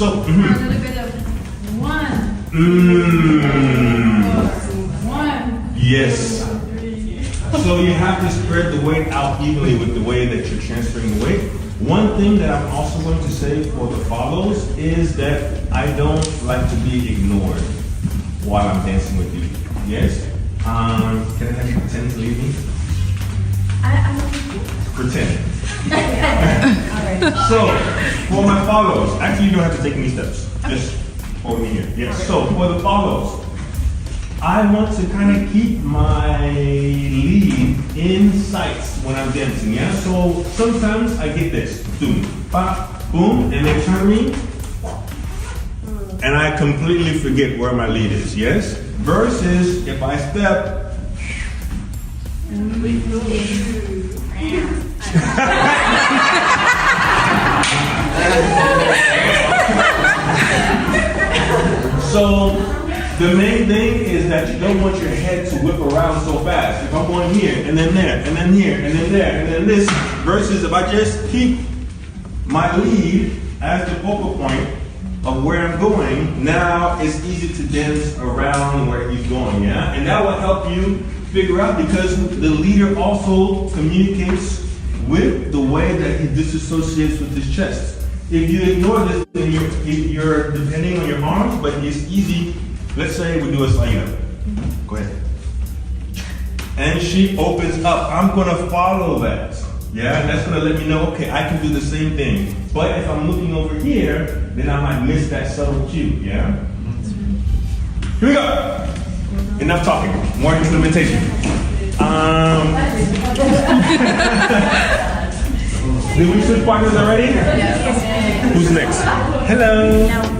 So, a little bit of one. One. Yes. So you have to spread the weight out evenly with the way that you're transferring the weight. One thing that I'm also going to say for the follows is that I don't like to be ignored while I'm dancing with you. Yes? Can I have you pretend to leave me? I'm Pretend. So, for my follows, actually you don't have to take any steps. Just hold me here. Yes. So, for the follows, I want to kind of keep my lead in sight when I'm dancing, yeah? So sometimes I get this, boom, pop, boom, and they turn me, and I completely forget where my lead is, yes? Versus if I step, so the main thing is that you don't want your head to whip around so fast. If I'm going here, and then there, and then here, and then there, and then this, versus if I just keep my lead as the focal point of where I'm going, now it's easy to dance around where he's going, yeah? And that will help you figure out, because the leader also communicates with the way that he disassociates with his chest. If you ignore this, then you're depending on your arms, but it's easy. Let's say we do a slide up. Go ahead. And she opens up. I'm gonna follow that. Yeah, that's gonna let me know, okay, I can do the same thing. But if I'm looking over here, then I might miss that subtle cue, yeah? Here we go. Enough talking, more implementation. Did we switch partners already? Who's next? Hello.